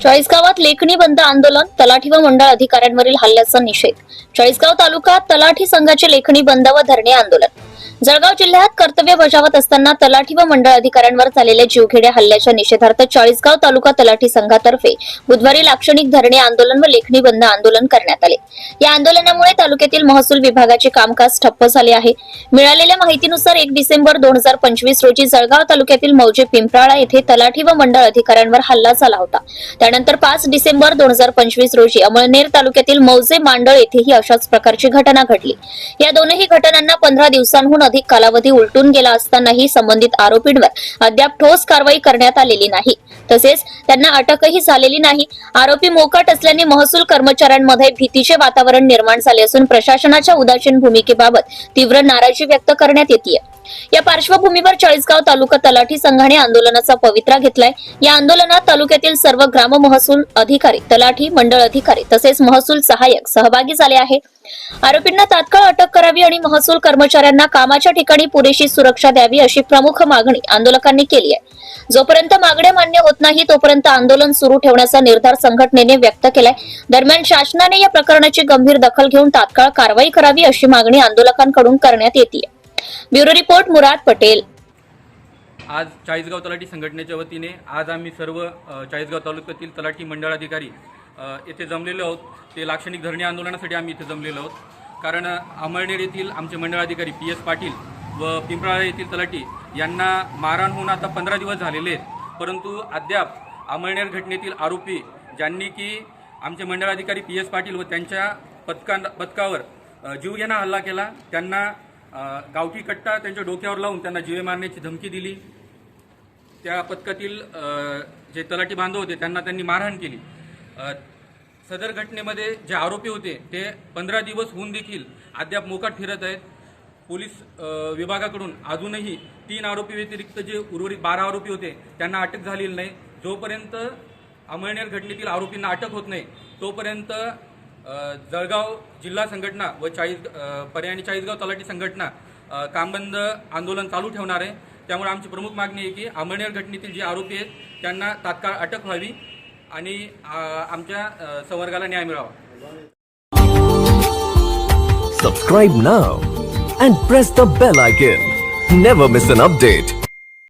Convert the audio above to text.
चाळीसगावात लेखणी बंद आंदोलन, तलाठी व मंडळ अधिकाऱ्यांवरील हल्ल्याचा निषेध. चाळीसगाव तालुका तलाठी संघाचे लेखणी बंद व धरणे आंदोलन. जळगाव जिल्ह्यात कर्तव्य बजावत असताना तलाठी व मंडळ अधिकाऱ्यांवर झालेल्या जीवघेण्या हल्ल्याच्या निषेधार्थ चाळीसगाव तालुका तलाठी संघातर्फे बुधवारी लाक्षणिक धरणे आंदोलन व लेखणी बंद आंदोलन करण्यात आले. या आंदोलनामुळे तालुक्यातील महसूल विभागाचे कामकाज ठप्प झाले आहे. मिळालेल्या माहितीनुसार 1 डिसेंबर 2025 रोजी जळगाव तालुक्यातील मौजे पिंपराळा येथे तलाठी व मंडळ अधिकाऱ्यांवर हल्ला झाला होता. त्यानंतर 5 डिसेंबर 2025 रोजी अमळनेर तालुक्यातील मौजे मांडळ येथेही अशाच प्रकारची घटना घडली. या दोनही घटनांना 15 दिवसांहून अधिक कालावधी उलटून गेला असतानाही संबंधित आरोपींवर अद्याप ठोस कारवाई करण्यात आलेली नाही. तसेच त्यांना अटकही झालेली नाही. आरोपी मोकाट असल्याने महसूल कर्मचाऱ्यांमध्ये भीतीचे वातावरण निर्माण झाले असून प्रशासनाच्या उदासीन भूमिकेबाबत तीव्र नाराजी व्यक्त करण्यात येते. या पार्श्वभूमीवर चाळीसगाव तालुका तलाठी संघाने आंदोलनाचा पवित्रा घेतलाय. या आंदोलनात तालुक्यातील सर्व ग्राम महसूल अधिकारी, तलाठी, मंडळ अधिकारी तसेच महसूल सहाय्यक सहभागी झाले आहे. आरोपींना तात्काळ अटक करावी आणि महसूल कर्मचाऱ्यांना कामाच्या ठिकाणी पुरेशी सुरक्षा द्यावी अशी प्रमुख मागणी आंदोलकांनी केली आहे. जोपर्यंत मागण्या मान्य होत नाही तोपर्यंत आंदोलन सुरू ठेवण्याचा निर्धार संघटनेने व्यक्त केलाय. दरम्यान शासनाने या प्रकरणाची गंभीर दखल घेऊन तात्काळ कारवाई करावी अशी मागणी आंदोलकांकडून करण्यात येते. ब्युरो रिपोर्ट मुराद पटेल. आज चाळीसगाव तलाठी संघटनेच्या वतीने आज आम्ही सर्व चाळीसगाव तालुक्यातील तलाठी मंडळ अधिकारी येथे जमलेलो आहोत. ते लाक्षणिक धरणे आंदोलनासाठी आम्ही इथे जमलेलो आहोत. कारण अमळनेर येथील आमचे मंडळ अधिकारी PS पाटील व पिंपराळा येथील तलाठी यांना मारहाण होऊन आता 15 दिवस झालेले आहेत. परंतु अद्याप अमळनेर घटनेतील आरोपी ज्यांनी की आमचे मंडळ अधिकारी PS पाटील व त्यांच्या पथकावर जीवघेणा हल्ला केला, त्यांना गावठी कट्टा त्यांच्या डोक्यावर लावून त्यांना जीवे मारण्याची धमकी दिली. त्या पथकातील जे तलाठी बांधव होते त्यांना त्यांनी मारहाण केली. सदर घटनेमध्ये जे आरोपी होते ते 15 दिवस होऊन देखील अद्याप मोकाट फिरत आहेत. पोलीस विभागाकडून अजूनही 3 आरोपी व्यतिरिक्त जे उर्वरित 12 आरोपी होते त्यांना अटक झालेली नाही. जोपर्यंत अमळनेर घटनेतील आरोपींना अटक होत नाही तोपर्यंत जळगाव जिल्हा संघटना व पर्यायी चाळीसगाव तलाठी संघटना कामबंद आंदोलन चालू ठेवणार आहे. त्यामुळे आमची प्रमुख मागणी आहे की अमळनेर घटनेतील जे आरोपी आहेत त्यांना तात्काळ अटक व्हावी आणि आमच्या संवर्गाला न्याय मिळावा. Subscribe now and press the bell icon. Never miss an update.